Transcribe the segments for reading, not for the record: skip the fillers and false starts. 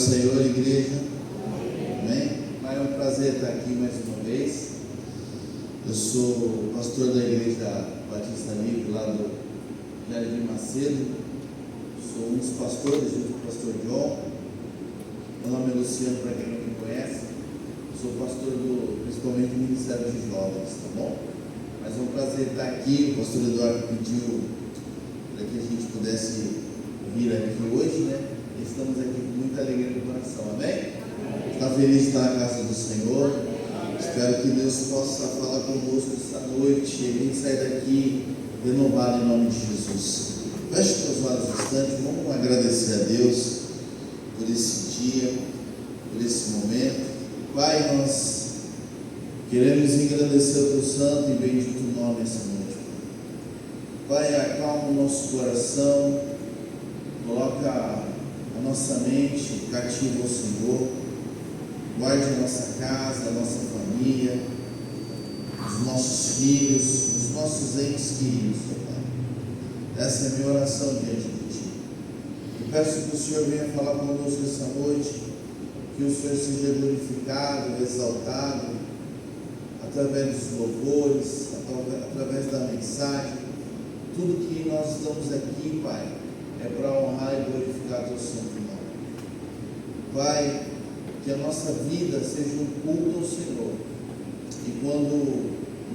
Senhor, igreja. Amém? Mas é um prazer estar aqui mais uma vez. Eu sou pastor da igreja Batista Livre, lá do Jardim Macedo. Sou um dos pastores, junto com o pastor John. Meu nome é Luciano, para quem não me conhece. Sou pastor principalmente do Ministério de Jovens, tá bom? Mas é um prazer estar aqui. O pastor Eduardo pediu para que a gente pudesse vir aqui hoje, né? Estamos aqui com muita alegria no coração, amém? Está feliz de estar na casa do Senhor. Espero que Deus possa falar conosco esta noite e a gente sair daqui renovado em nome de Jesus. Feche seus olhos um instante, vamos agradecer a Deus por esse dia, por esse momento. Pai, nós queremos engrandecer o teu santo e bendito nome essa noite. Pai, acalma o nosso coração, coloca a nossa mente cativa ao Senhor, guarde a nossa casa, a nossa família, os nossos filhos, os nossos entes queridos, Pai. Essa é a minha oração diante de Ti. Eu peço que o Senhor venha falar conosco essa noite, que o Senhor seja glorificado, exaltado, através dos louvores, através da mensagem. Tudo que nós estamos aqui, Pai, é para honrar e glorificar teu santo nome. Pai, que a nossa vida seja um culto ao Senhor. E quando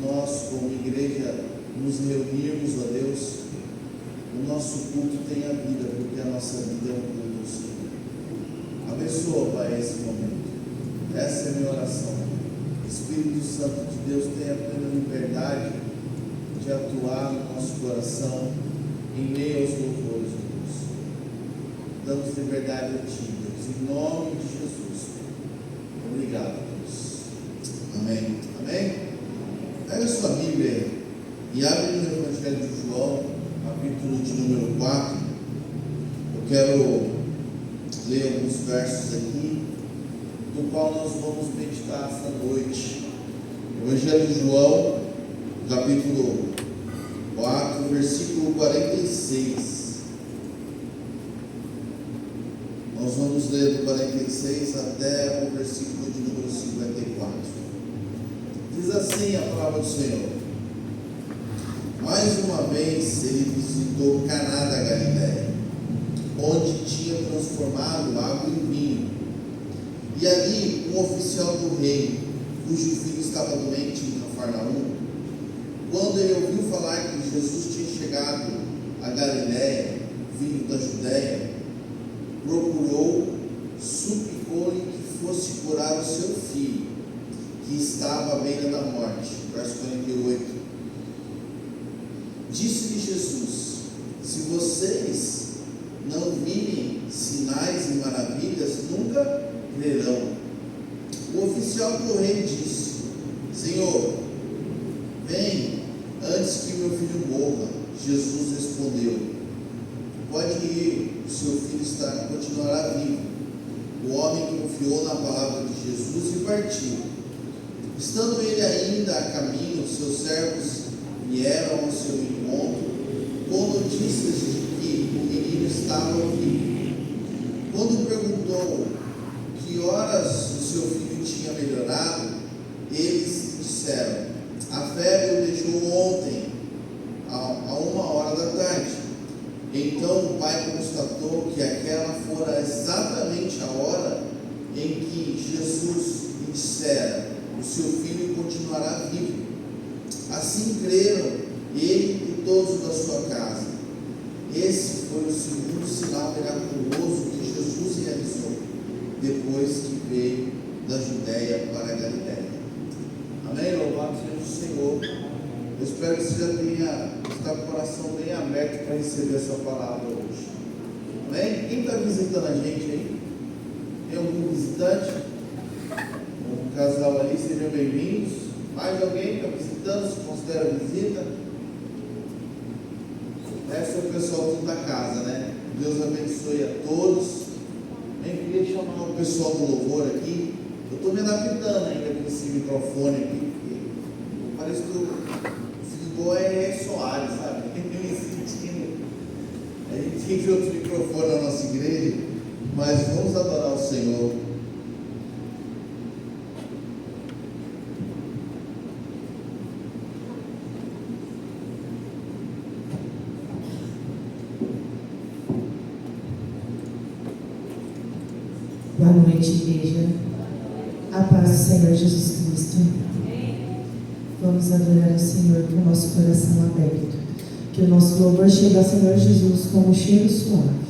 nós, como igreja, nos reunirmos, ó Deus, o nosso culto tenha vida, porque a nossa vida é um culto ao Senhor. Abençoa, Pai, esse momento. Essa é a minha oração. Espírito Santo de Deus tenha plena liberdade de atuar no nosso coração em meio aos louvores de Deus. Damos liberdade a Ti, Deus, em nome de Jesus. Obrigado, Deus. Amém. Amém? Pega a sua Bíblia e abre no Evangelho de João, capítulo de número 4. Eu quero ler alguns versos aqui, do qual nós vamos meditar esta noite. Evangelho de João, capítulo 4, versículo 46. Nós vamos ler do 46 até o versículo de número 54. Diz assim a palavra do Senhor: mais uma vez ele visitou Caná da Galileia, onde tinha transformado água em vinho. E ali um oficial do rei, cujo filho estava doente em Cafarnaum, quando ele ouviu falar que Jesus tinha chegado a Galileia, vindo da Judéia, procurou, suplicou-lhe que fosse curar o seu filho, que estava à beira da morte. Verso 48. Disse-lhe Jesus: se vocês não virem sinais e maravilhas, nunca crerão. O oficial do rei disse: Senhor, vem antes que meu filho morra. Jesus respondeu: pode ir, o seu filho continuará vivo. O homem confiou na palavra de Jesus e partiu. Estando ele ainda a caminho, seus servos vieram ao seu encontro com notícias de que o menino estava vivo. Quando perguntou que horas o seu filho tinha melhorado, eles disseram: a febre o deixou ontem, a 1h da tarde. Então o pai constatou que aquela fora exatamente a hora em que Jesus lhe dissera: o seu filho continuará vivo. Assim creram ele e todos da sua casa. Esse foi o segundo sinal miraculoso que Jesus realizou, depois que veio da Judéia para a Galileia. Amém? Louvado seja o Senhor. Eu espero que você já tenha estado com o coração bem aberto para receber essa palavra hoje. Amém? Quem está visitando a gente aí? Tem algum visitante? Um casal ali, sejam bem-vindos. Mais alguém está visitando? Se considera visita? Esse é o pessoal tudo da casa, né? Deus abençoe a todos. Eu queria chamar o pessoal do louvor aqui. Eu estou me adaptando ainda com esse microfone aqui, porque parece que eu fico igual é Soares, sabe? A gente tem que ver outro microfone na nossa igreja. Mas vamos adorar o Senhor. Boa noite, igreja. A paz do Senhor Jesus Cristo. Vamos adorar o Senhor com o nosso coração aberto. Que o nosso louvor chegue ao Senhor Jesus como um cheiro suave.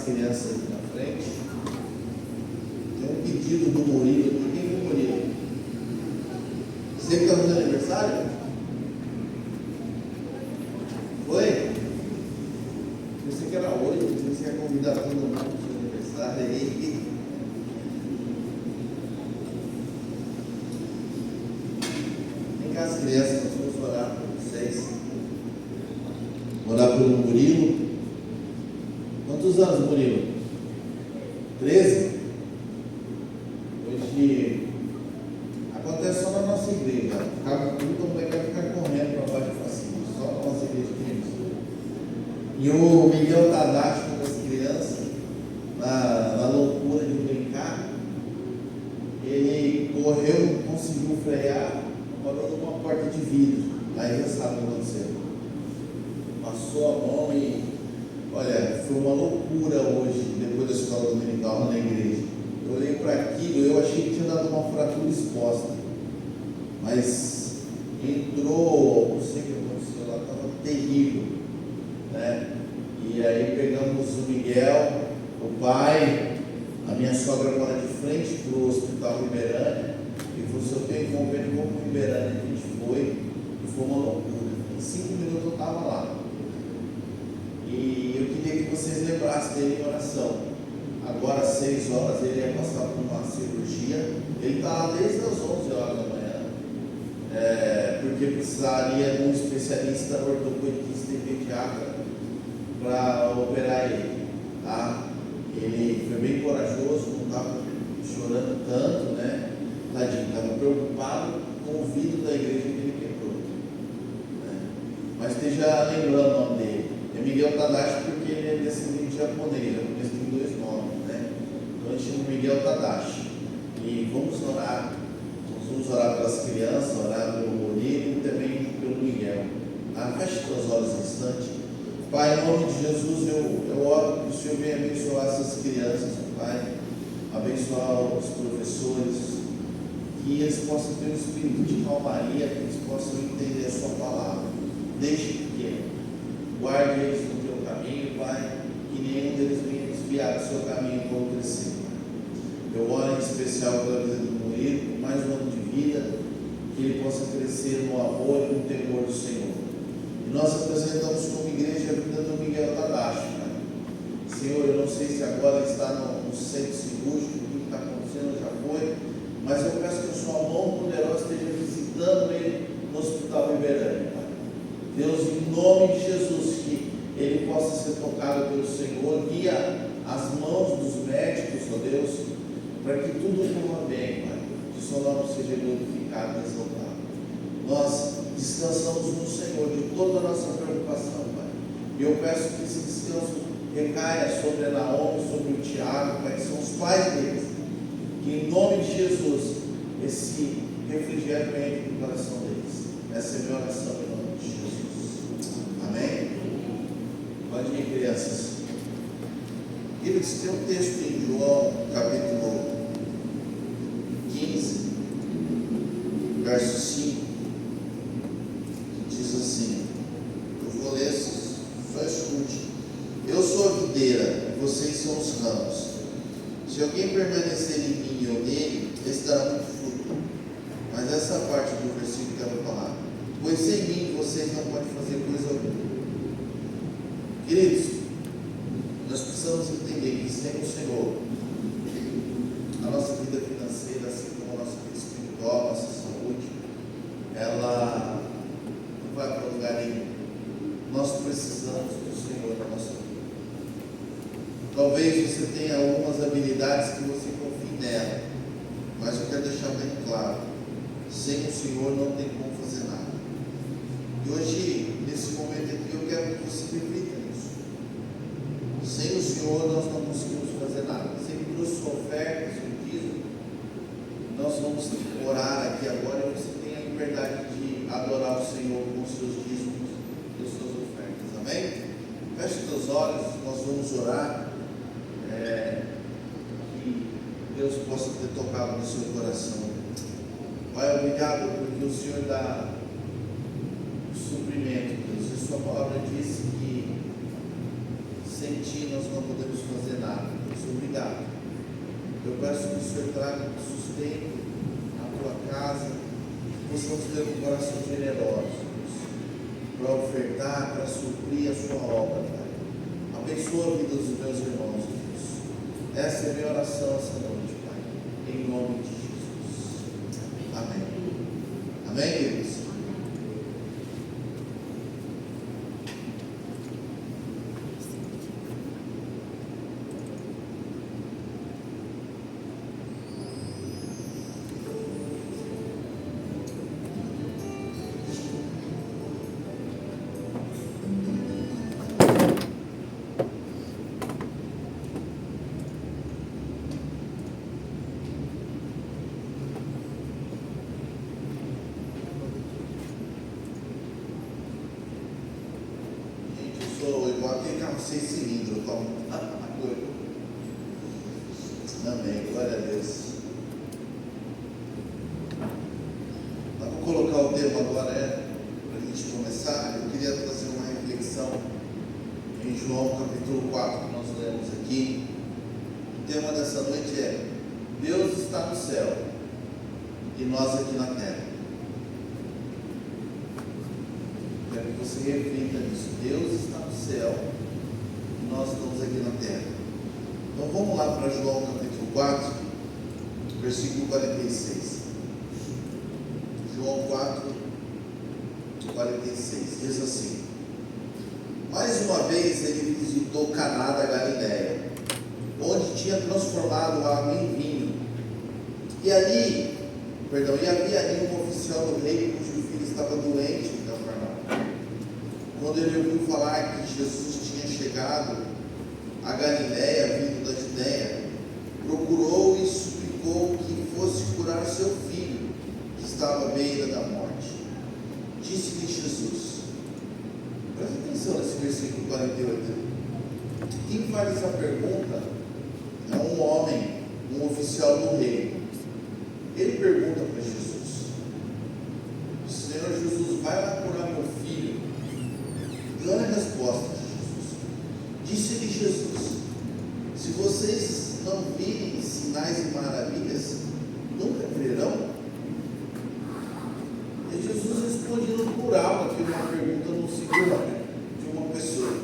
crianças aqui na frente. Tem um pedido do Murilo aqui. Quem foi o Murilo? Você que está fazendo aniversário? Foi? Pensei que era hoje, pensei que você ia convidar todo mundo para o seu aniversário aí. Vem cá as crianças, nós vamos orar por vocês. Orar pelo Murilo. Quantos anos, Murilo? 13? Hoje acontece só na nossa igreja. Acaba tudo, então vai ficar correndo para baixo e para cima. Só na nossa igreja que é isso. E o Miguel Tadashi com as crianças, na loucura de brincar, ele correu, não conseguiu frear, parou numa porta de vidro. Aí já sabe o que aconteceu. Passou a mão e, olha, foi uma loucura hoje, depois da escola dominical na igreja. Eu olhei para aquilo, eu achei que tinha dado uma fratura exposta, mas entrou, não sei o que aconteceu lá, estava terrível, né? E aí pegamos o Miguel, o pai, a minha sogra mora de frente para o hospital Ribeirânia, e falou: se eu tenho convênio, vamos para o Ribeirânia. A gente foi, e foi uma loucura. Em 5 minutos eu estava lá. E eu queria que vocês lembrassem dele em oração. Agora às 6 horas ele ia passar por uma cirurgia. Ele está lá desde as 11 horas da manhã, porque precisaria de um especialista ortopedista e pediatra para operar ele, tá? Ele foi bem corajoso, não estava chorando tanto, né? Tadinho, estava preocupado com o vidro da igreja que ele quebrou, né? Mas esteja lembrando o nome dele. É Miguel Tadashi porque ele é descendente de japonês, mas tem 2 nomes, né? Então a gente chama Miguel Tadashi. E vamos orar pelas crianças, orar pelo Murilo e também pelo Miguel. Feche suas olhos um instante. Pai, em nome de Jesus, eu oro que o Senhor venha abençoar essas crianças, Pai, abençoar os professores, que eles possam ter um espírito de calmaria, que eles possam entender a sua palavra, desde pequeno. Guarde eles no teu caminho, Pai, que nenhum deles venha desviar do seu caminho para o crescer. Eu oro em especial pela vida do Murilo, mais um ano de vida, que ele possa crescer no amor e no temor do Senhor. E nós apresentamos como igreja a vida do Miguel Tadashi, Pai. Senhor, eu não sei se agora ele está no centro cirúrgico, o que está acontecendo, já foi, mas eu peço que a sua mão poderosa esteja visitando ele no hospital Ribeirânia, Pai. Deus, em nome de Jesus, que ele possa ser tocado pelo Senhor, guia as mãos dos médicos, ó Deus, para que tudo corra bem, Pai, que o seu nome seja glorificado e exaltado. Nós descansamos no Senhor de toda a nossa preocupação, Pai, e eu peço que esse descanso recaia sobre a Naomi, sobre o Tiago, Pai, que são os pais deles, que em nome de Jesus, esse refrigério entre no coração deles. Essa é a minha oração em nome de Jesus. Amém? Pode ir, crianças. Queridos, tem um texto em João, capítulo 15, verso 5, que diz assim, eu vou ler, só escute: eu sou a videira, e vocês são os ramos. Se alguém permanecer em mim e eu nele, esse dará muito fruto. Mas essa parte do versículo que eu quero falar: pois sem mim vocês não podem fazer coisa alguma. Queridos, nós precisamos entender que sem o Senhor, a nossa vida financeira, assim como a nossa vida espiritual, a nossa saúde, ela não vai para lugar nenhum. Nós precisamos do Senhor na nossa vida. Talvez você tenha algumas habilidades que você confie nela, mas eu quero deixar bem claro: sem o Senhor não tem como fazer nada. E hoje, nesse momento aqui, eu quero que você reflita nisso. Sem o Senhor nós não conseguimos fazer nada. Você que trouxe sua oferta, seu dízimo, nós vamos orar aqui agora e você tem a liberdade de adorar o Senhor com os seus dízimos e as suas ofertas. Amém? Feche os teus olhos, nós vamos orar. Que Deus possa ter tocado no seu coração. Pai, obrigado porque o Senhor dá suprimento, Deus. A sua palavra diz que Sem Ti nós não podemos fazer nada. Deus, obrigado. Eu peço que o Senhor traga sustento à Tua casa, que possamos ter um coração generoso, Deus, para ofertar, para suprir a Sua obra, Pai. Abençoa a vida dos meus irmãos, Deus. Essa é a minha oração essa noite, Pai. Em nome de Jesus. Amém. Amém, queridos? Igual aquele carro 6 cilindros, eu tomo doido. Amém, glória a Deus. Mas vou colocar o tema agora, para a gente começar. Eu queria trazer uma reflexão em João capítulo 4, que nós lemos aqui. O tema dessa noite é: Deus está no céu e nós aqui na terra. Quero que você reflita nisso. Deus está no céu e nós estamos aqui na terra. Então vamos lá para João capítulo 4, versículo 46. João 4, 46. Diz assim: mais uma vez ele visitou Caná da Galileia, onde tinha transformado a água em vinho. E havia ali um oficial do rei cujo filho estava doente. Quando ele ouviu falar que Jesus tinha chegado a Galileia, vindo da Judeia, procurou e suplicou que fosse curar seu filho, que estava à beira da morte. Disse-lhe Jesus, presta atenção nesse versículo 48, quem faz essa pergunta é um homem, um oficial do rei. Ele pergunta para Jesus: Senhor Jesus, vai lá curar meu filho? E olha a resposta de Jesus. Disse-lhe Jesus: se vocês não virem sinais e maravilhas, nunca crerão? E Jesus responde no plural, aqui uma pergunta no singular de uma pessoa.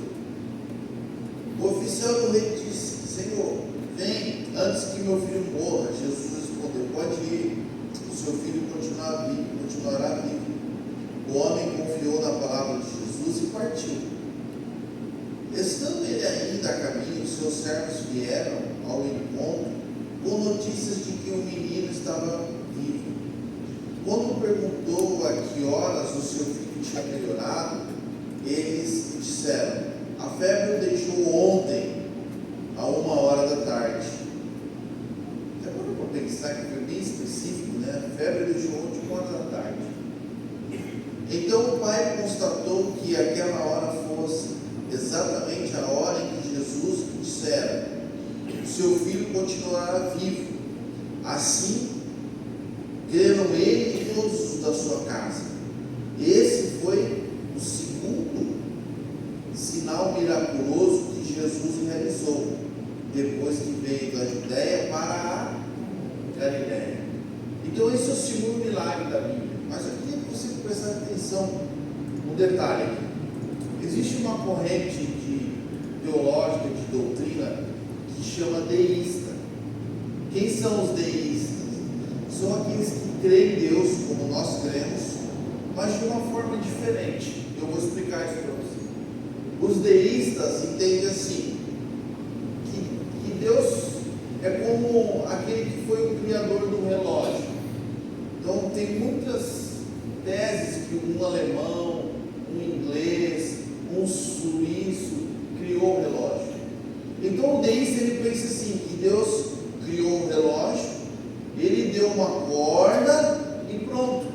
O oficial do rei disse: Senhor, vem antes que meu filho morra. Jesus respondeu: pode ir, o seu filho continuará vivo. O homem confiou na palavra de Jesus e partiu. Estando ele ainda a caminho, seus servos vieram ao encontro com notícias de que o menino estava vivo. Quando perguntou a que horas o seu filho tinha melhorado, eles disseram: a febre o deixou ontem, a 1h da tarde. Até quando eu vou pensar que foi bem específico, né? A febre deixou ontem, 1h da tarde. Então o pai constatou que aquela hora fosse exatamente a hora em que Jesus dissera: o seu filho continuará vivo. Assim, creram ele e todos os da sua casa. Esse foi o segundo sinal miraculoso que Jesus realizou, depois que veio da Judeia para a Galileia. Então esse é o segundo milagre da Bíblia. Mas eu queria que você prestasse atenção no detalhe aqui. Existe uma corrente teológica, de doutrina, que chama deísta. Quem são os deístas? São aqueles que creem em Deus, como nós cremos, mas de uma forma diferente. Eu vou explicar isso para você. Os deístas entendem assim, que Deus é como aquele que foi o criador do relógio. Então tem muitas teses que um alemão, um inglês, um suíço criou o relógio. Então o deísta ele pensa assim, que Deus criou o relógio, ele deu uma corda e pronto.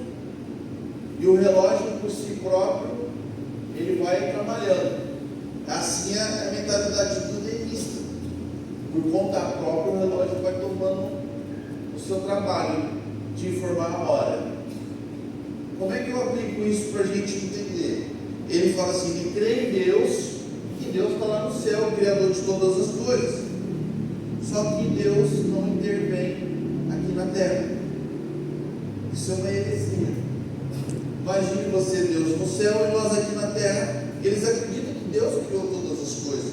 E o relógio por si próprio, ele vai trabalhando. Assim é a mentalidade do deísta. Por conta própria, o relógio vai tomando o seu trabalho de informar a hora. Como é que eu aplico isso para a gente entender? Ele fala assim, ele crê em Deus, que Deus está lá no céu, o Criador de todas as coisas. Só que Deus não intervém aqui na terra. Isso é uma heresia. Imagine você, Deus no céu e nós aqui na terra. Eles acreditam que Deus criou todas as coisas,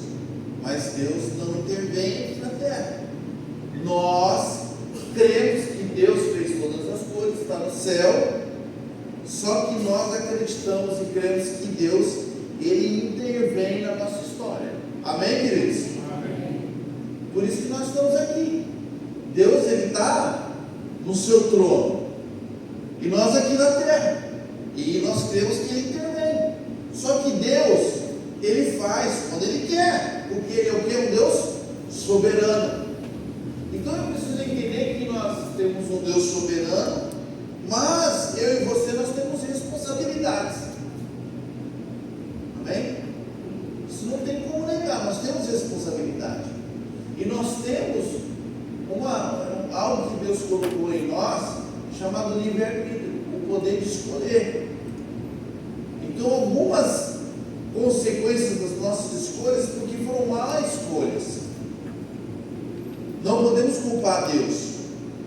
mas Deus não intervém aqui na terra. Nós cremos que Deus fez todas as coisas, está no céu, só que nós acreditamos e cremos que Deus, Ele intervém na nossa história. Amém, queridos? Amém. Por isso que nós estamos aqui. Deus, Ele está no seu trono, e nós aqui na terra, e nós cremos que Ele intervém. Só que Deus, Ele faz quando Ele quer, porque Ele é o que? Um Deus soberano. Então eu preciso entender que nós temos um Deus soberano, mas eu e você, nós temos responsabilidades. Amém? Isso não tem como negar, nós temos responsabilidade. E nós temos algo que Deus colocou em nós, chamado livre-arbítrio, o poder de escolher. Então algumas consequências das nossas escolhas, porque foram más escolhas, não podemos culpar Deus.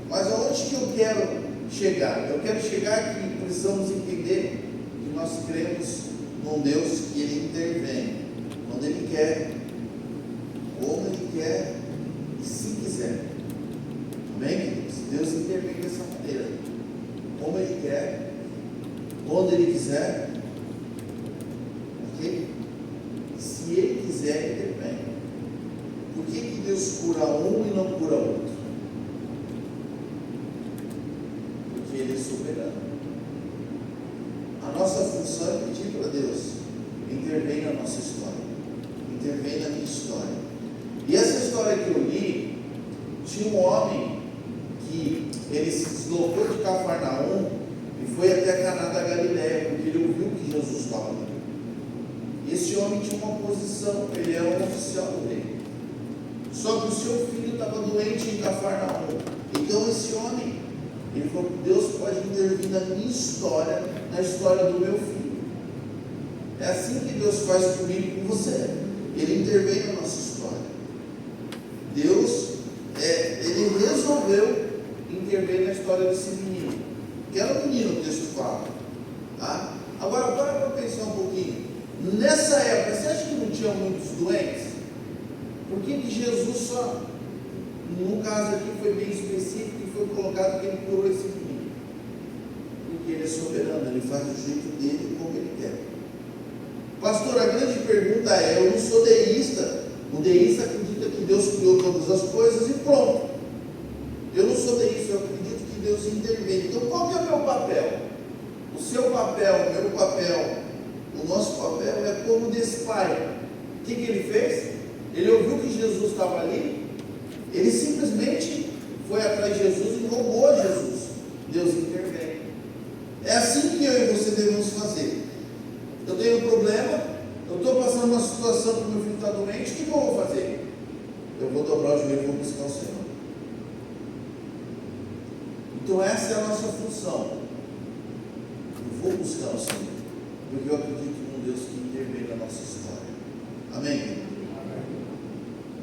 Mas aonde que eu quero chegar? Eu quero chegar que precisamos entender que nós cremos num Deus que Ele intervém quando Ele quer, como Ele quer e se quiser. Amém, queridos? Deus intervém dessa maneira, como Ele quer, quando Ele quiser, ok? Se Ele quiser, Ele intervém. Por que Deus cura um e não cura outro? Porque Ele é soberano. A nossa função é pedir para Deus: intervém na nossa história, intervém na minha história. E essa história que eu li, tinha um homem que ele se deslocou de Cafarnaum e foi até Caná da Galileia, porque ele ouviu que Jesus estava ali. Esse homem tinha uma posição, ele era um oficial do rei. Só que o seu filho estava doente em Cafarnaum. Então esse homem, ele falou: Deus pode intervir na minha história, na história do meu filho. É assim que Deus faz comigo e com você. Ele intervém na nossa história. Deus, Ele resolveu intervir na história desse menino. Que era um menino, o texto fala. Tá? Agora, para pensar um pouquinho. Nessa época, você acha que não tinha muitos doentes? Por que Jesus só, no caso aqui foi bem específico e foi colocado que Ele curou esse menino? Porque Ele é soberano, Ele faz do jeito dele como Ele quer. Pastor, a grande pergunta é: eu não sou deísta. O deísta acredita que Deus criou todas as coisas e pronto. Eu não sou deísta, eu acredito que Deus intervém. Então qual que é o meu papel? O seu papel, o meu papel, o nosso papel é como desse pai. O que ele fez? Ele ouviu que Jesus estava ali, ele simplesmente foi atrás de Jesus e roubou Jesus. Deus intervém. É assim que eu e você devemos fazer. Eu tenho um problema, eu estou passando uma situação que meu filho está doente, o que eu vou fazer? Eu vou dobrar o joelho e vou buscar o Senhor. Então essa é a nossa função. Eu vou buscar o Senhor, porque eu acredito num Deus que intervém na nossa história. Amém?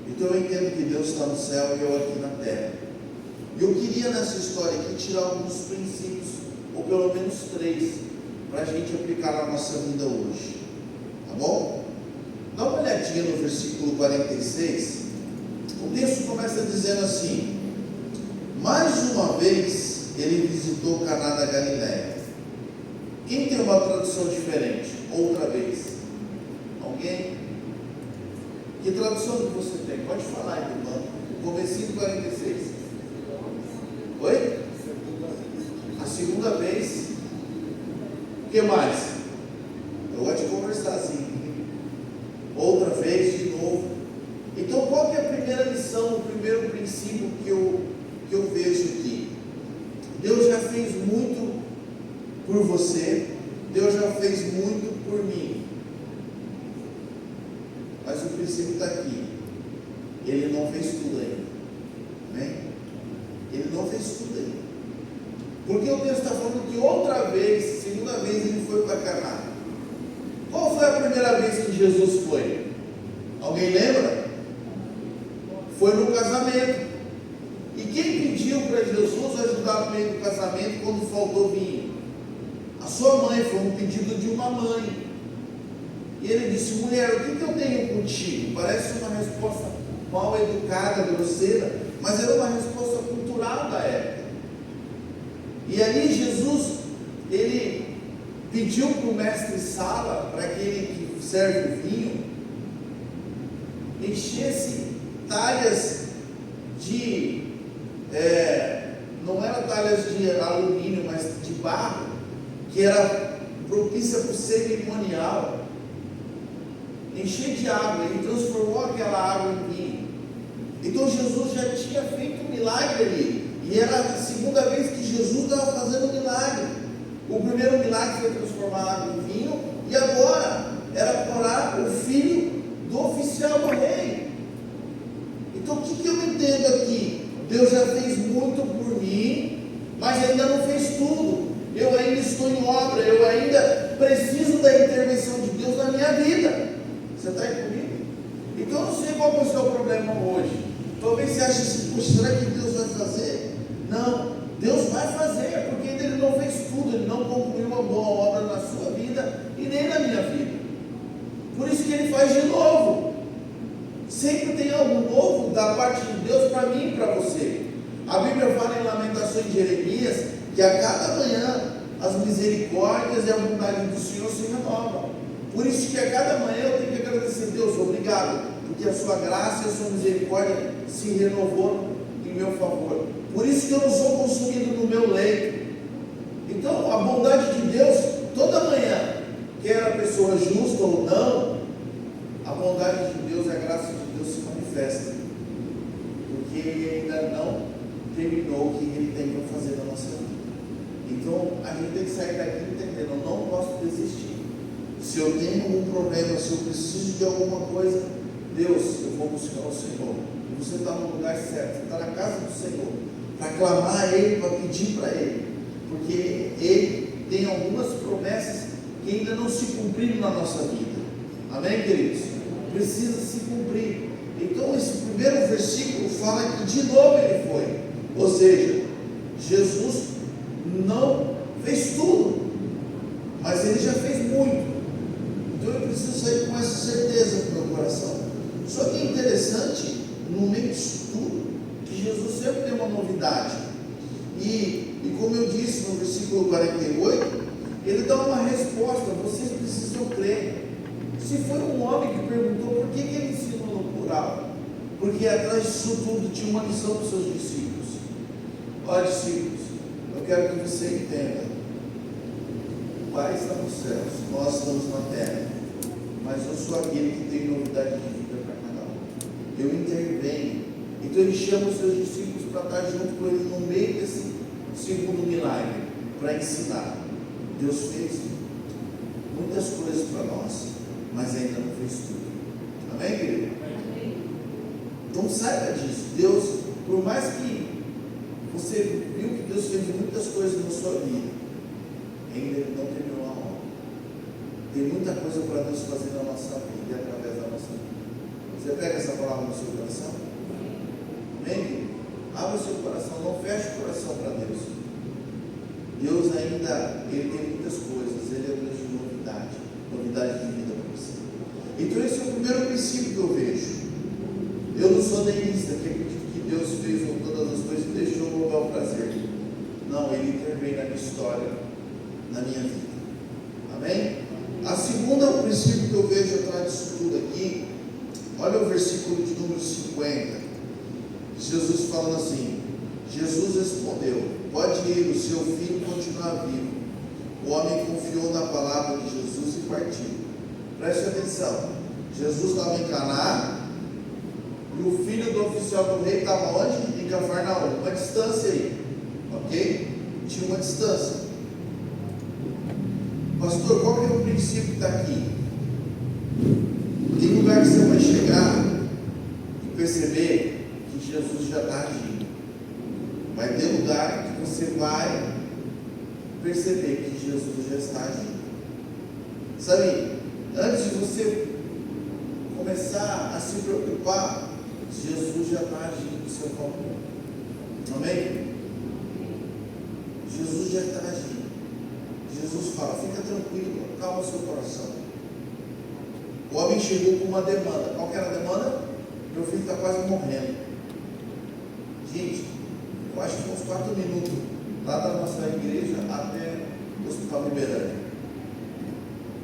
Então eu entendo que Deus está no céu e eu aqui na terra. E eu queria nessa história aqui tirar alguns princípios, ou pelo menos 3, para a gente aplicar na nossa vida hoje. Tá bom? Dá uma olhadinha no versículo 46. O texto começa dizendo assim: mais uma vez ele visitou Caná da Galileia. Quem tem uma tradução diferente? Outra vez. Alguém? Que tradução que você tem? Pode falar aí, irmão. Comecinho do 46. Oi? A segunda vez. O que mais? Eu gosto de conversar assim. Outra vez, de novo. Então qual que é a primeira lição, o primeiro princípio que eu vejo aqui? Deus já fez muito por você. Deus já fez muito por mim. Mas o princípio está aqui. Ele não fez tudo ainda. Amém? Ele não fez tudo ainda. Porque o texto está falando que outra vez, segunda vez, ele foi para Caná. Qual foi a primeira vez que Jesus foi? Alguém lembra? Foi no casamento. E quem pediu para Jesus ajudar no meio do casamento quando faltou vinho? A sua mãe. Foi um pedido de uma mãe. E ele disse: mulher, o que eu tenho contigo? Parece uma resposta mal educada, grosseira, mas era uma resposta cultural da época. E ali Jesus, ele pediu para o mestre Sala, para aquele que serve o vinho, enchesse talhas de, não era talhas de alumínio, mas de barro, que era propícia para o cerimonial, encher de água. Ele transformou aquela água em vinho. Então Jesus já tinha feito um milagre ali, e era a segunda vez que Jesus estava fazendo um milagre. O primeiro milagre foi transformar a água em vinho, e agora era curar o filho do oficial do rei. Então o que eu entendo aqui? Deus já fez muito por mim, mas ainda não fez tudo. Eu ainda estou em obra, eu ainda preciso da intervenção de Deus na minha vida. Você está aí comigo? Então eu não sei qual é o seu problema hoje. Talvez você ache assim: puxa, será que Deus vai fazer? Não, Deus vai fazer, porque ainda Ele não fez tudo, Ele não concluiu uma boa obra na sua vida e nem na minha vida. Por isso que Ele faz de novo. Sempre tem algo novo da parte de Deus para mim e para você. A Bíblia fala em Lamentações de Jeremias que a cada manhã as misericórdias e a bondade do Senhor se renovam. Por isso que a cada manhã eu tenho que agradecer: Deus, obrigado, porque a sua graça e a sua misericórdia se renovou em meu favor. Por isso que eu não sou consumido no meu leito. Então a bondade de Deus, toda manhã, quer a pessoa justa ou não, a bondade de Deus, a graça de Deus se manifesta, porque Ele ainda não terminou o que Ele tem para fazer na nossa vida. Então a gente tem que sair daqui entendendo: eu não posso desistir. Se eu tenho algum problema, se eu preciso de alguma coisa, Deus, eu vou buscar o Senhor. E você está no lugar certo, você está na casa do Senhor, para clamar a Ele, para pedir para Ele, porque Ele tem algumas promessas que ainda não se cumpriram na nossa vida. Amém, queridos? Precisa se cumprir. Então esse primeiro versículo fala que de novo Ele foi, ou seja, Jesus não fez tudo, mas Ele já fez muito. Então eu preciso sair com essa certeza no meu coração. Só que é interessante, no meio disso tudo, que Jesus sempre tem uma novidade. E como eu disse no versículo 48, Ele dá uma resposta: vocês precisam crer. Se foi um homem que perguntou por que Ele ensinou no plural, porque atrás disso tudo tinha uma lição para os seus discípulos. Ó discípulos, eu quero que você entenda: o Pai está nos céus, nós estamos na terra, mas eu sou aquele que tem novidade de vida para cada um. Eu intervenho. Então Ele chama os seus discípulos para estar junto com Ele no meio desse segundo milagre, para ensinar. Deus fez muitas coisas para nós, mas ainda não fez tudo. Amém, querido? Amém. Então saiba disso. Deus, por mais que você viu que Deus fez muitas coisas na sua vida, ainda Ele não terminou a obra. Tem muita coisa para Deus fazer na nossa vida e através da nossa vida. Você pega essa palavra no seu coração? Amém? Abra o seu coração, não feche o coração para Deus. Deus ainda, Ele tem muitas coisas, Ele é Deus de novidade de vida para você. Então esse é o primeiro princípio que eu vejo. Eu não sou deísta, que acredito que Deus fez todas as coisas e deixou o bel prazer. Não, Ele intervém na minha história, na minha vida. Amém? A segunda, o princípio que eu vejo atrás disso tudo aqui, olha o versículo de número 50. Jesus falando assim: Jesus respondeu: pode ir, o seu filho continua vivo. O homem confiou na palavra de Jesus e partiu. Preste atenção: Jesus estava em Caná, e o filho do oficial do rei estava onde? Em Cafarnaum, uma distância aí, ok? Tinha uma distância. Pastor, qual que é o princípio que está aqui? Tem lugar que você vai chegar e perceber que Jesus já está agindo. Vai ter lugar que você vai perceber que Jesus já está agindo. Sabe, antes de você começar a se preocupar, Jesus já está agindo no seu favor. Amém? Jesus já está agindo. Jesus fala: fica tranquilo, calma o seu coração. O homem chegou com uma demanda. Qual que era a demanda? Meu filho está quase morrendo. Gente, eu acho que uns 4 minutos lá da nossa igreja até o Hospital Liberânia.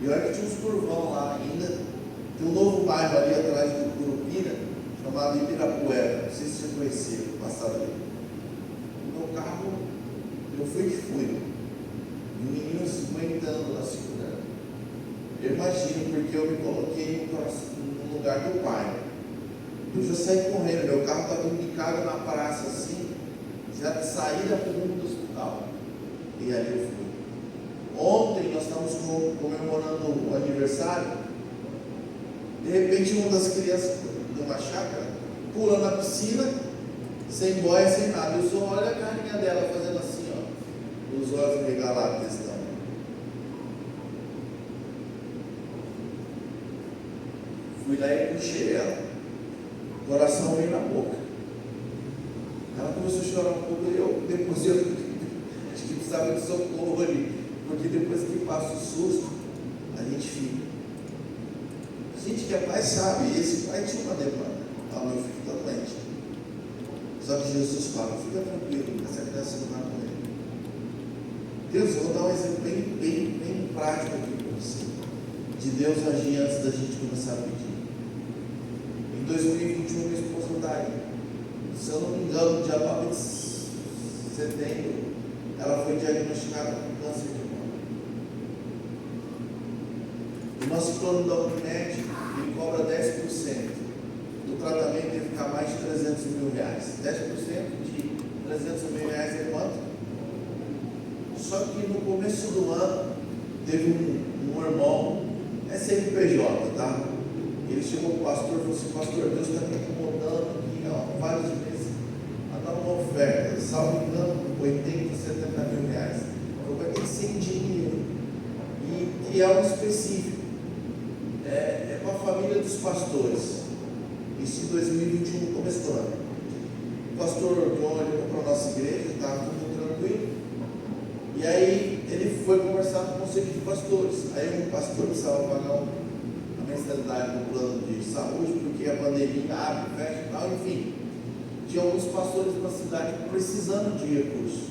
E olha que tinha uns curvão lá ainda. Tem um novo bairro ali atrás do Curupira, chamado Ibirapuera. Não sei se você conhecia, passava ali. O meu carro, eu fui que fui. E o menino 50 anos lá segurando. Eu imagino, porque eu me coloquei no lugar do pai. Eu já saí correndo, meu carro estava embicado na praça assim, já de saída para o rumo do hospital. E ali eu fui. Ontem nós estávamos comemorando o aniversário. De repente uma das crianças de uma chácara pula na piscina, sem boia, sem nada. Eu só olho a carinha dela fazendo assim, ó, os olhos regalados desse tamanho. Fui lá e puxei ela. O coração veio na boca. Ela começou a chorar um pouco e depois eu acho que precisava de socorro ali, porque depois que passa o susto, a gente fica. A gente que é pai sabe, esse pai tinha uma demanda. Meu filho está doente. Só que Jesus fala: fica tranquilo, essa criança não vai morrer. Deus, eu vou dar um exemplo bem prático aqui para você, de Deus agir antes da gente começar a pedir. Em 2021, minha esposa está aí. Se eu não me engano, no dia 9 de setembro, ela foi diagnosticada com câncer de mama. O nosso plano da Unimed, ele cobra 10% do tratamento, deve ficar mais de 300 mil reais. 10% de 300 mil reais é quanto? Só que no começo do ano, teve um irmão, é CNPJ, tá? Ele chegou para o pastor e falou assim: pastor, Deus está me incomodando aqui há vários meses a dar uma oferta, salvo engano, 80, 70 mil reais. Então vai ter que ser em dinheiro. E é algo específico. É para a família dos pastores. Isso em 2021, no começo do ano. O pastor John olhou para a nossa igreja, estava tudo tranquilo. E aí ele foi conversar com o conselho de pastores. Aí um pastor precisava pagar a mensalidade do plano de saúde, porque a pandemia abre, fecha e tal, enfim. Tinha alguns pastores na cidade precisando de recursos.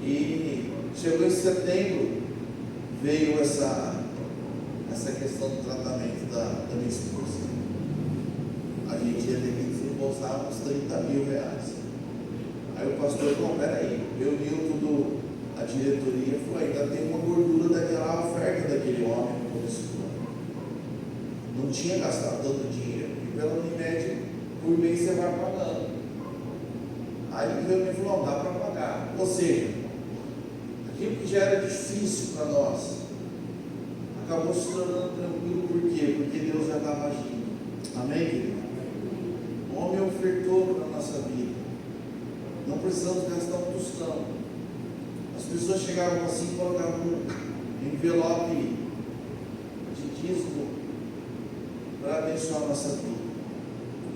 E chegou em setembro, veio essa questão do tratamento da minha esposa. A gente ia ter que desembolsar uns 30 mil reais. Aí o pastor falou: peraí, reuniu tudo, a diretoria, falou: ainda tem uma gordura daquela oferta daquele homem no começo do ano. Não tinha gastado todo o dinheiro. E pela Unimed, por mês você vai pagando. Aí ele veio e falou: não, dá para pagar. Ou seja, aquilo que já era difícil para nós, acabou se tornando tranquilo. Por quê? Porque Deus já estava agindo. Amém, querido? O homem ofertou para a nossa vida. Não precisamos gastar um tostão. As pessoas chegavam assim e colocavam um envelope de dízimo para abençoar a nossa vida.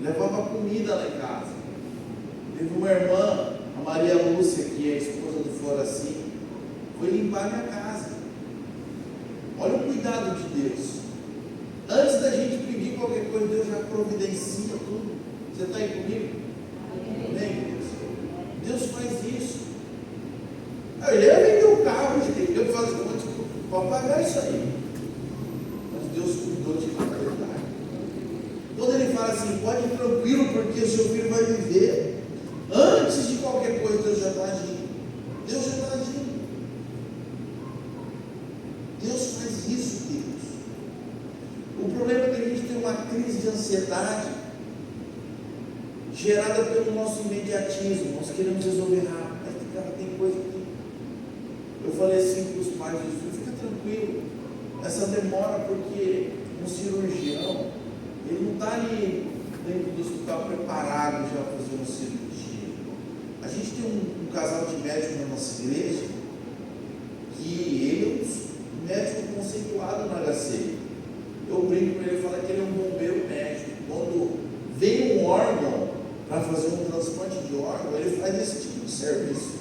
Levava comida lá em casa. Teve uma irmã, a Maria Lúcia, que é a esposa do Floraci, foi limpar minha casa. Olha o cuidado de Deus. Antes da gente pedir qualquer coisa, Deus já providencia tudo. Você está aí comigo? Amém, Deus? Deus faz isso. Ele ia vender o carro, gente. Eu falo assim: pode pagar isso aí. Mas Deus cuidou de verdade. Quando ele fala assim: pode ir tranquilo, porque o seu filho vai viver. Antes de qualquer coisa, Deus já está agindo. Deus já está agindo. Deus faz isso, Deus. O problema é que a gente tem uma crise de ansiedade gerada pelo nosso imediatismo. Nós queremos resolver rápido. Mas, cara, tem coisa que eu falei assim para os pais do filho: fica tranquilo. Essa demora porque um cirurgião, ele não está ali dentro do hospital preparado já para fazer uma cirurgia. A gente tem um casal de médicos na nossa igreja, que ele é um médico conceituado no HC. eu brinco com ele e falo que ele é um bombeiro médico. Quando vem um órgão para fazer um transplante de órgão, ele faz esse tipo de serviço.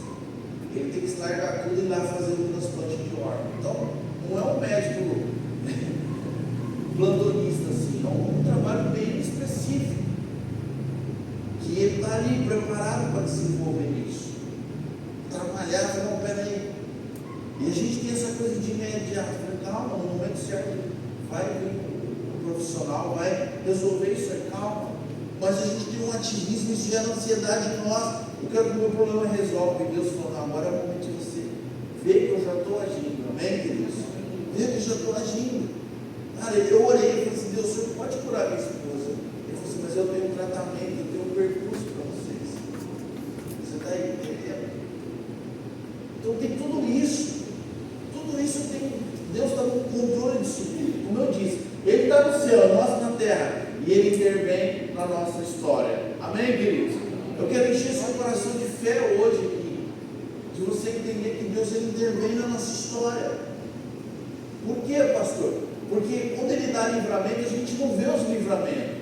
Ele tem que se largar tudo e ir lá fazer um transplante de órgão. Então, não é um médico plantonista assim, é um trabalho bem específico, que ele está ali preparado para desenvolver isso. Trabalhar, falar, não, peraí. E a gente tem essa coisa de imediato, calma, no momento certo vai vir um profissional, vai resolver isso, calma. Mas a gente tem um ativismo, isso gera ansiedade em nós. Eu quero que o meu problema resolva. E Deus falou, agora é o momento de você ver que eu já estou agindo, amém, queridos? Ver que eu já estou agindo. Cara, eu orei e falei assim, Deus, o Senhor pode curar minha esposa? Ele falou assim, mas eu tenho um tratamento, eu tenho um percurso para vocês. Você está aí entendendo? Então tem tudo isso. Tudo isso tem. Deus está no controle disso tudo. Como eu disse, Ele está no céu, nós na terra. E Ele intervém na nossa história. Amém, queridos? Eu quero encher seu coração de fé hoje aqui. De você entender que Deus Ele intervém na nossa história. Por quê, pastor? Porque quando Ele dá livramento, a gente não vê os livramentos.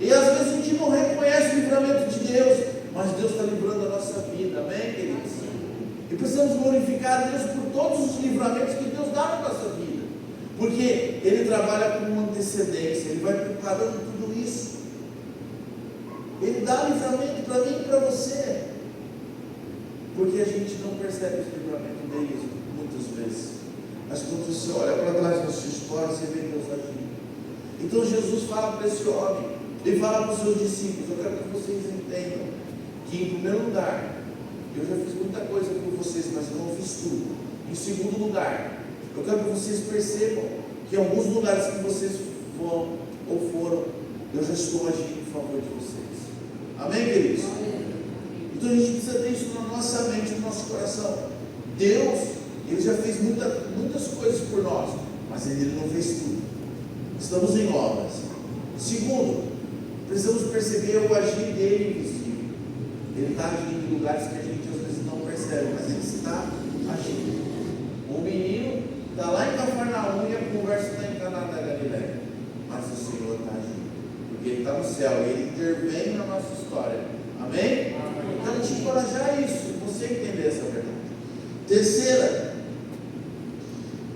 E às vezes a gente não reconhece o livramento de Deus. Mas Deus está livrando a nossa vida. Amém, queridos? E precisamos glorificar a Deus por todos os livramentos que Deus dá na nossa vida. Porque Ele trabalha com uma antecedência, Ele vai preparando tudo isso. Ele dá livramento para mim e para você. Porque a gente não percebe esse livramento deles muitas vezes. Mas quando você olha para trás da sua história, você vê Deus agindo. Então Jesus fala para esse homem, Ele fala para os seus discípulos, eu quero que vocês entendam que em primeiro lugar, eu já fiz muita coisa por vocês, mas eu não fiz tudo. Em segundo lugar, eu quero que vocês percebam que em alguns lugares que vocês vão ou foram, eu já estou agindo em favor de vocês. Amém, queridos? Então a gente precisa ter isso na nossa mente, no nosso coração. Deus, Ele já fez muitas coisas por nós, mas Ele não fez tudo. Estamos em obras. Segundo, precisamos perceber o agir dele invisível. Ele está agindo em lugares que a gente às vezes não percebe, mas Ele está agindo. O menino está lá em Cafarnaum e a conversa está em Caná da Galileia. Mas o Senhor está agindo, porque Ele está no céu e Ele intervém na nossa história. Amém? Então, te encorajar isso, você entender essa verdade. Terceira,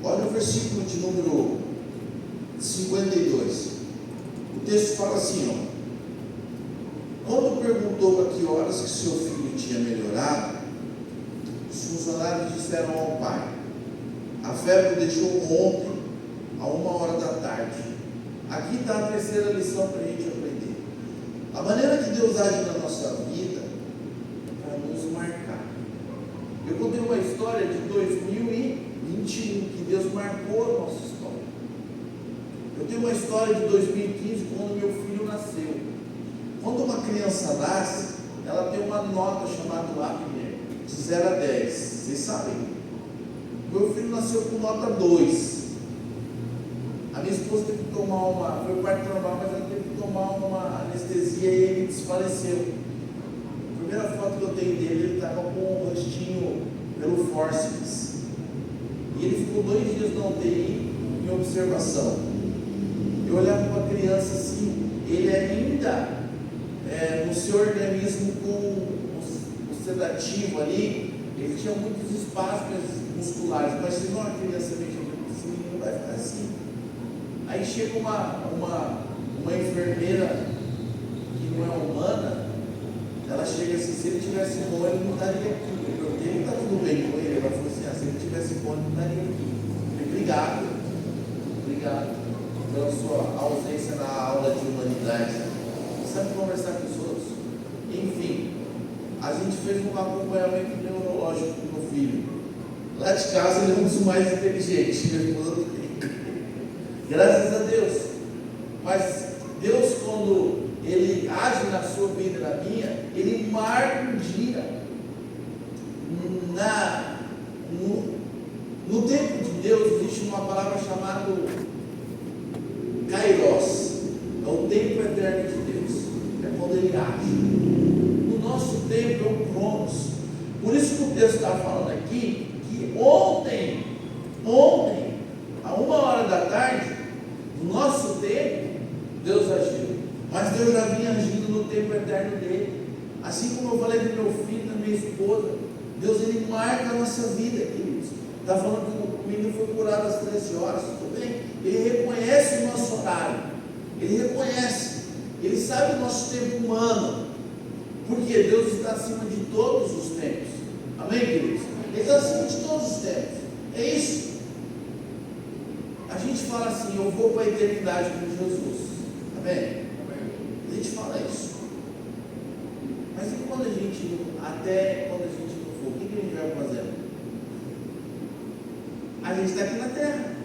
olha o versículo de número 52. O texto fala assim, ó. Quando perguntou a que horas que seu filho tinha melhorado, os funcionários disseram ao pai, a febre deixou ontem, a 1h da tarde. Aqui está a terceira lição para a gente aprender. A maneira que Deus age na nossa vida é para nos marcar. Eu contei uma história de 2021, que Deus marcou a nossa história. Eu tenho uma história de 2015, quando meu filho nasceu. Quando uma criança nasce, ela tem uma nota chamada APNE, de 0 a 10. Vocês sabem? Meu filho nasceu com nota 2. A minha esposa teve que tomar foi parto normal, mas ela teve que tomar uma anestesia e ele desfaleceu. A primeira foto que eu tenho dele, ele estava com o rostinho pelo fórceps. E ele ficou 2 dias na UTI em observação. Eu olhava para a criança assim, ele ainda no seu organismo com o sedativo ali, ele tinha muitos espasmos musculares, mas se não a criança mexer, esse menino vai ficar assim. Aí chega uma enfermeira que não é humana, ela chega assim, se ele tivesse bom, ele não estaria aqui. Eu perguntei, ele está tudo bem com ele? Ela falou assim, se ele tivesse bom, ele não estaria aqui. Eu falei, obrigado pela sua ausência na aula de humanidade. Sabe conversar com os outros? Enfim, a gente fez um acompanhamento neurológico com o meu filho. Lá de casa ele é um dos mais inteligentes. Graças a Deus. Mas Deus, quando Ele age na sua vida e na minha, Ele marca um dia. No tempo de Deus existe uma palavra chamada Kairos. É o tempo eterno de Deus. É quando Ele age. No nosso tempo é o Cronos. Por isso que o texto está falando aqui que ontem, a 1h da tarde, no marca a nossa vida, queridos. Está falando que o menino foi curado às 13 horas, tudo bem? Ele reconhece o nosso horário, ele reconhece, ele sabe o nosso tempo humano, porque Deus está acima de todos os tempos. Amém, queridos? Ele está acima de todos os tempos. É isso. A gente fala assim: eu vou para a eternidade com Jesus. Amém? A gente fala isso. Mas e quando a gente, até quando a gente não for, o que a gente vai fazer? A gente está aqui na terra.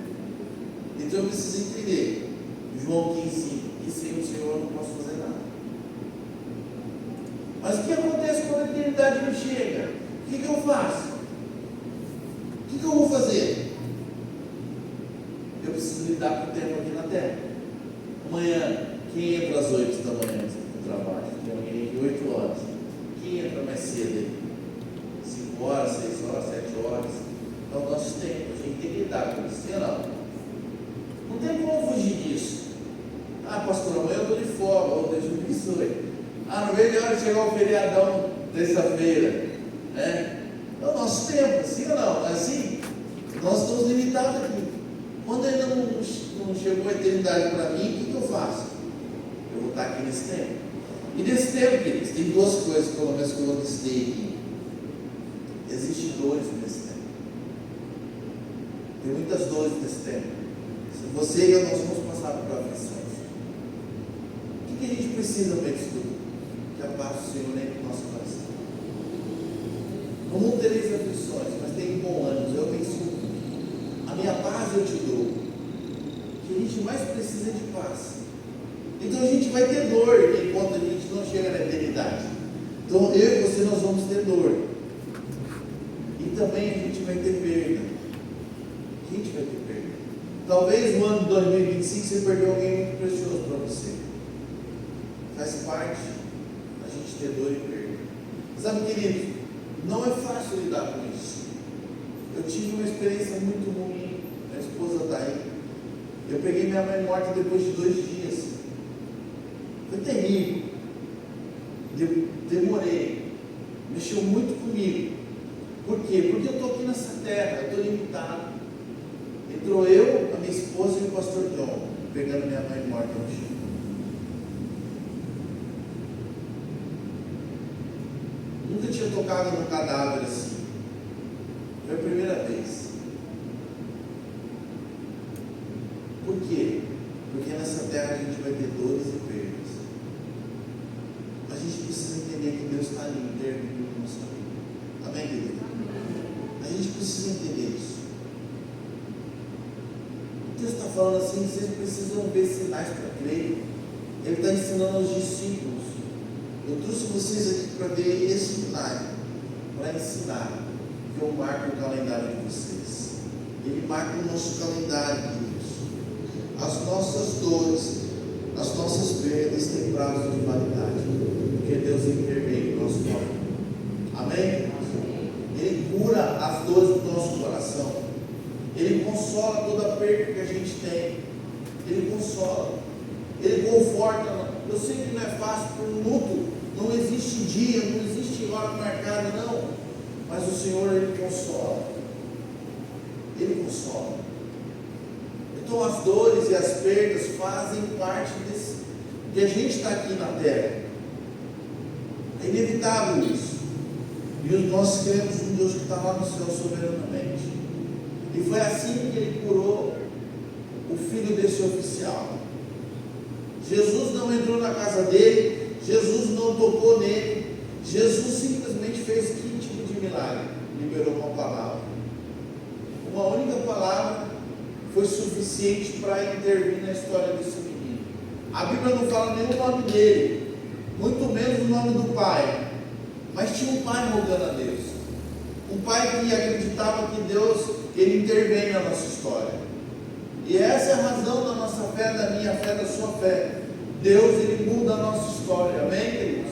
Então eu preciso entender. João 15, que sem o Senhor eu não posso fazer nada. Mas o que acontece quando a eternidade me chega? O que eu faço? O que eu vou fazer? Eu preciso lidar com o tempo aqui na terra. Amanhã, quem entra às 8 da manhã no trabalho? Tem alguém de 8 horas. Quem entra mais cedo? 5 horas, 6 horas, 7 horas. É o nosso tempo. A gente tem que lidar com isso, não? Não tem como fugir disso. Ah, pastor, amanhã eu estou de folga. Ou Deus me abençoe. Ah, não vejo a hora de chegar o feriadão terça-feira. É o nosso tempo, assim ou não? Não é assim? Nós estamos limitados aqui. Quando ainda não chegou a eternidade para mim, o que eu faço? Eu vou estar aqui nesse tempo. E nesse tempo, queridos, tem duas coisas, pelo menos, que eu listei aqui. Existem dores nesse tempo. Tem muitas dores nesse tempo. Se você e eu, nós vamos passar por aflições. O que a gente precisa para isso tudo? Que a paz do Senhor entre no nosso coração. No mundo tereis aflições, mas tem bom ânimo. Eu penso, a minha paz eu te dou. O que a gente mais precisa é de paz. Então a gente vai ter dor enquanto a gente não chega na eternidade. Então eu e você, nós vamos ter dor. E também a gente vai ter perda. A gente vai ter perda. Talvez no ano de 2025 você perdeu alguém muito precioso para você. Faz parte a gente ter dor e perda. Sabe, querido, não é fácil lidar com isso. Eu tive uma experiência muito ruim. Minha esposa está aí. Eu peguei minha mãe morta depois de 2 dias. Foi terrível. Demorei. Mexeu muito comigo. Por quê? Porque eu estou aqui nessa terra, eu estou limitado. Entrou eu, a minha esposa e o pastor John, pegando minha mãe morta no chão. Nunca tinha tocado num cadáver assim. Foi a primeira vez. Por quê? Porque nessa terra a gente vai ter dores e perdas. A gente precisa entender que Deus está ali intervindo na nossa vida. Amém, querido? A gente precisa entender isso. O texto está falando assim: vocês precisam ver sinais para crer. Ele está ensinando aos discípulos. Eu trouxe vocês aqui para ver esse milagre, para ensinar que eu marco o calendário de vocês. Ele marca o nosso calendário, queridos. As nossas dores, as nossas perdas têm prazo de validade, porque Deus intervém no nosso corpo. Amém? Ele cura as dores do nosso coração. Ele consola toda a perda que a gente tem. Ele consola. Ele conforta. Eu sei que não é fácil por luto. Não existe dia, não existe hora marcada, não. Mas o Senhor, Ele consola. Ele consola. Então as dores e as perdas fazem parte de a gente estar aqui na terra. É inevitável isso. E nós cremos um Deus que está lá no céu soberanamente. E foi assim que Ele curou o filho desse oficial. Jesus não entrou na casa dele, Jesus não tocou nele, Jesus simplesmente fez que tipo de milagre? Liberou uma palavra. Uma única palavra foi suficiente para intervir na história desse menino. A Bíblia não fala nenhum nome dele, muito menos o nome do pai, mas tinha um pai rogando a Deus, um pai que acreditava que Deus, Ele intervém na nossa história. E essa é a razão da nossa fé, da minha fé, da sua fé. Deus, Ele muda a nossa história, amém, queridos?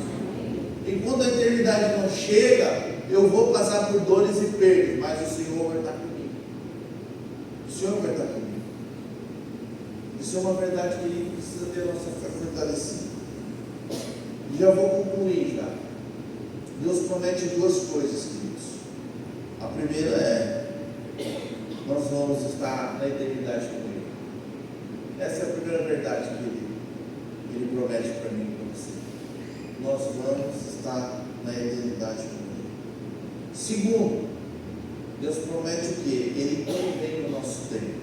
E quando a eternidade não chega, eu vou passar por dores e perdas, mas o Senhor vai estar comigo. O Senhor vai estar comigo. Isso é uma verdade que Ele precisa ter a nossa fé fortalecida. E já vou concluir já. Deus promete 2 coisas, queridos. A primeira é: nós vamos estar na eternidade com Ele. Essa é a primeira verdade que Ele promete para mim e para você. Nós vamos estar na eternidade com Ele. Segundo, Deus promete o quê? Ele intervém no nosso tempo.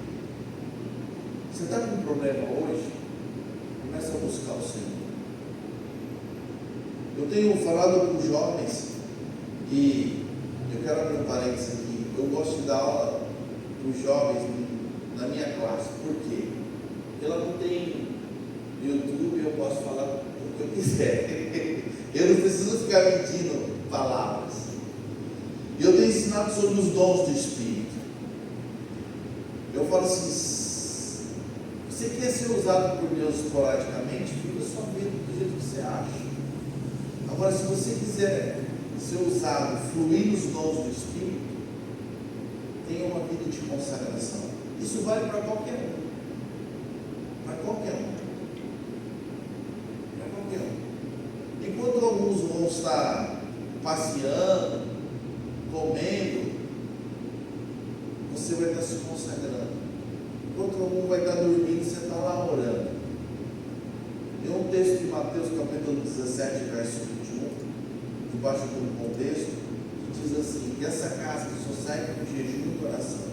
Você está com um problema hoje? Começa a buscar o Senhor. Eu tenho falado com os jovens e eu quero abrir um parênteses aqui. Eu gosto de dar aula para os jovens na minha classe. Por quê? Ela não tem YouTube, eu posso falar o que eu quiser. Eu não preciso ficar mentindo palavras. E eu tenho ensinado sobre os dons do Espírito. Eu falo assim: você quer ser usado por Deus esporadicamente? Fica só vendo do jeito que você acha. Agora, se você quiser ser usado, fluir nos dons do Espírito, tenha uma vida de consagração. Isso vale para qualquer um. Para qualquer um. Para qualquer um. Enquanto alguns vão estar passeando, comendo, você vai estar se consagrando. Enquanto algum vai estar dormindo, você está lá orando. Tem um texto de Mateus capítulo 17, verso 21, debaixo de um contexto, que diz assim: que essa casa que só sai com jejum e oração.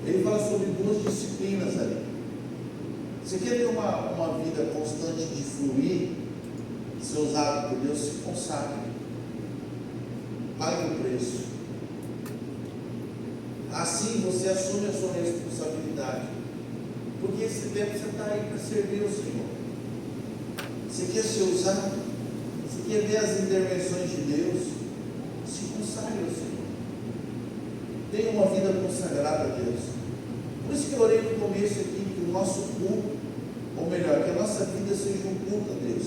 Ele fala sobre duas disciplinas ali. Você quer ter uma vida constante de fluir, ser usado por Deus, se consagre. Pague o preço. Assim você assume a sua responsabilidade. Porque esse tempo você está aí para servir o Senhor. Você quer ser usado? Você quer ver as intervenções de Deus? Se consagre ao Senhor. Tenha uma vida consagrada a Deus. Por isso que eu orei no começo aqui que o nosso culto, ou melhor, que a nossa vida seja um culto a Deus.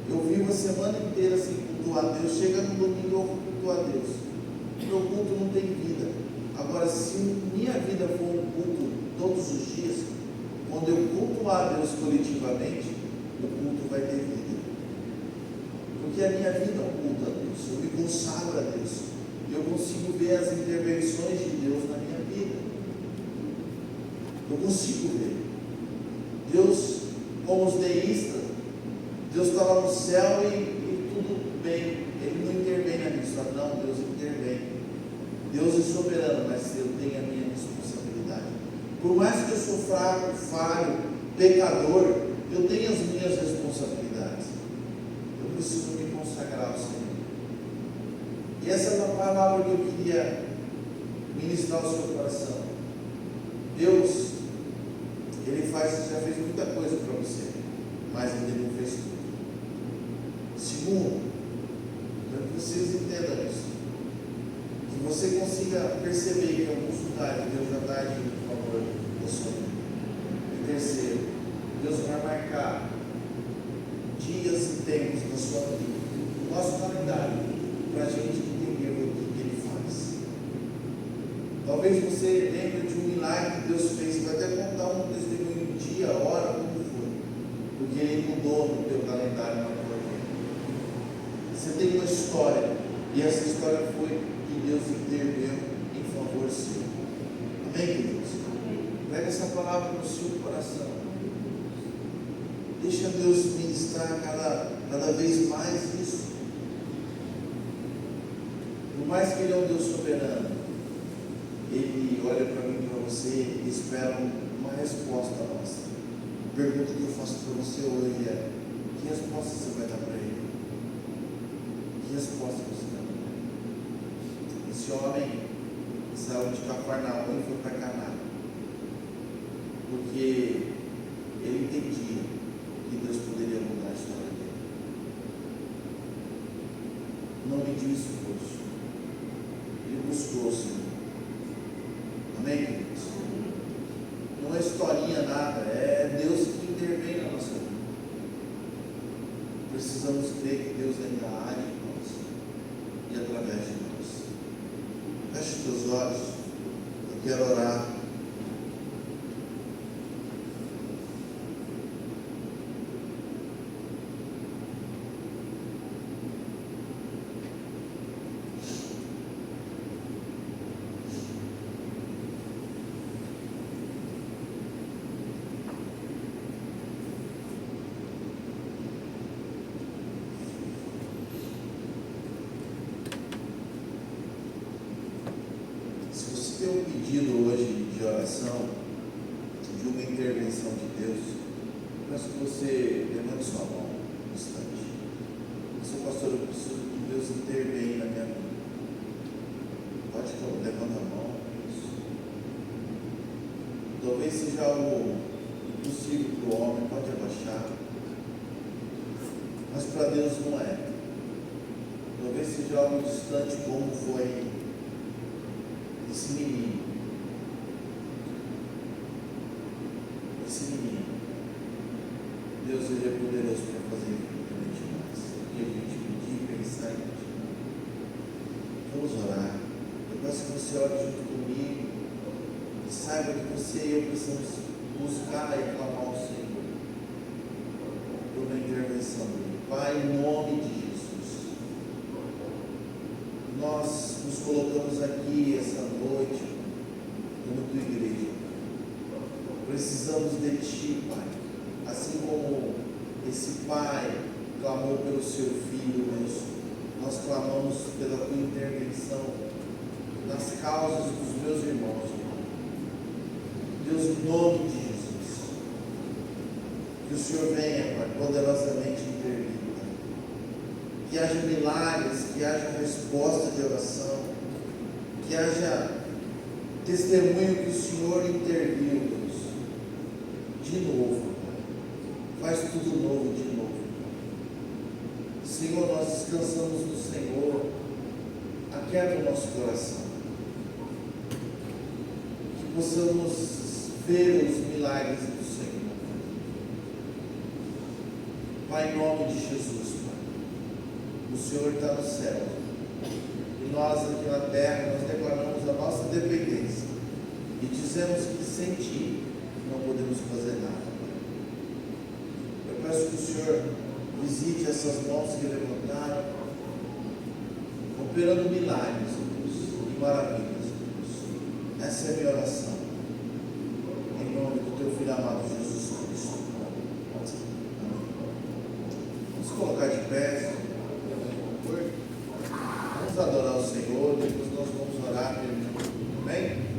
Eu vivo a semana inteira sem cultuar a Deus. Chega no domingo eu vou cultuar a Deus. Meu culto não tem vida. Agora, se minha vida for um culto todos os dias, quando eu cultuar a Deus coletivamente, o culto vai ter vida. Porque a minha vida é um culto a Deus. Eu me consagro a Deus. Eu consigo ver as intervenções de Deus na minha vida. Eu consigo ver. Deus, como os deístas, Deus está lá no céu e tudo bem. Ele não intervém na minha história. Não, Deus intervém. Deus é soberano, mas eu tenho a minha responsabilidade. Por mais que eu sou fraco, falho, pecador, eu tenho as minhas responsabilidades. Eu preciso me consagrar ao Senhor. E essa é a palavra que eu queria ministrar ao seu coração. Deus, Ele já fez muita coisa para você, mas Ele não fez tudo. Segundo, para que vocês entendam isso, que você consiga perceber que em alguns lugares Deus já está agindo em favor da sua vida. E terceiro, Deus vai marcar dias e tempos da sua vida, o nosso calendário, para a gente entender o que Ele faz. Talvez você lembre de um milagre que Deus fez. Você vai até contar um testemunho, dia, hora, como foi, porque Ele mudou no teu calendário na tua vida. Você tem uma história, e essa história foi que Deus interveio em favor seu. Amém, queridos? Pega essa palavra no seu coração. Deixa Deus ministrar cada vez mais isso. Por mais que Ele é um Deus soberano, Ele olha para mim e para você e espera uma resposta nossa. A pergunta que eu faço para você hoje é: que resposta você vai dar para Ele? Que resposta você dá para Ele? Esse homem saiu de Cafarnaum e foi para Caná, porque ele entendia que Deus poderia mudar a história dele. Não mediu esforço. Ele buscou o Senhor. Amém, queridos? Não é historinha nada, é Deus que intervém na nossa vida. Precisamos crer que Deus ainda age em nós e através de nós. Feche os teus olhos, eu quero orar. tem um pedido hoje de oração, de uma intervenção de Deus, eu peço que você levante sua mão um instante. Seu pastor, eu preciso que Deus intervenha na minha vida. Pode levanta a mão. Isso. Talvez seja algo impossível para o homem, pode abaixar. Mas para Deus não é. Talvez seja algo distante, como foi esse menino. Esse menino. Deus, ele é poderoso para fazer infinitamente mais. O que a gente pedir, pensar em ti. Vamos orar. Eu peço que você ore junto comigo e saiba que você e eu precisamos buscar e clamar ao Senhor por uma intervenção dele. Pai, em nome de Jesus, nós nos colocamos aqui essa noite como tua igreja. Precisamos de ti, Pai. Assim como esse pai clamou pelo seu filho, Deus, nós clamamos pela tua intervenção nas causas dos meus irmãos, Deus, em nome de Jesus, que o Senhor venha, Pai, poderosamente intervir, Pai. Que haja milagres, que haja resposta de oração, que haja testemunho que o Senhor interviu, Deus, de novo, Pai. Faz tudo novo de novo. Senhor, nós descansamos no Senhor. Aquieta o nosso coração. Que possamos ver os milagres do Senhor. Pai, em nome de Jesus, Pai. O Senhor está no céu. E nós aqui na terra, nós declaramos a nossa dependência. E dizemos que sem Ti não podemos fazer nada. Eu peço que o Senhor visite essas mãos que levantaram, operando milagres, Deus, e maravilhas, Deus. Essa é a minha oração. Em nome do Teu Filho amado Jesus Cristo. Amém. Vamos colocar de pé, por favor. Vamos adorar o Senhor, depois nós vamos orar pelo mundo. Amém?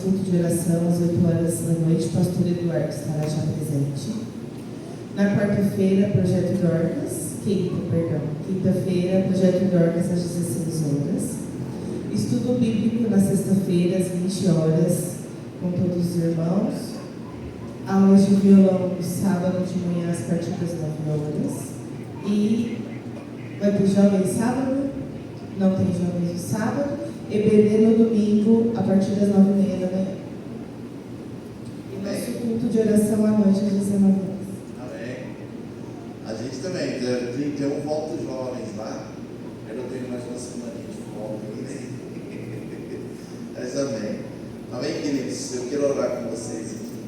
culto de oração às 8 horas da noite. Pastor Eduardo estará já presente. Na quarta-feira, Projeto Dorcas. Quinta-feira, Projeto Dorcas às 16 horas. Estudo bíblico na sexta-feira, às 20 horas, com todos os irmãos. Aulas de violão no sábado de manhã, a partir das 9 horas. E vai ter jovens sábado? Não tem jovens no sábado. EBD no domingo, a partir das 9h30 da manhã. E nosso culto de oração à noite, às 19 horas. Amém. A gente também, 31 volta jovens lá. Eu não tenho mais uma semaninha de volta ainda. Mas amém. Amém, queridos? Eu quero orar com vocês aqui,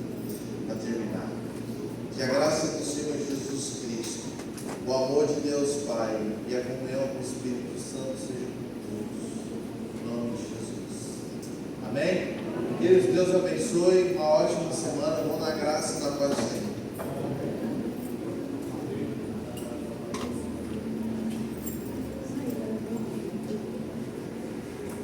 para terminar. Que a graça do Senhor Jesus Cristo, o amor de Deus Pai e a comunhão com o Espírito Santo sejam com todos. Em nome de Jesus. Amém? Queridos, Deus abençoe. Uma ótima semana. Vão na graça e na paz do Senhor.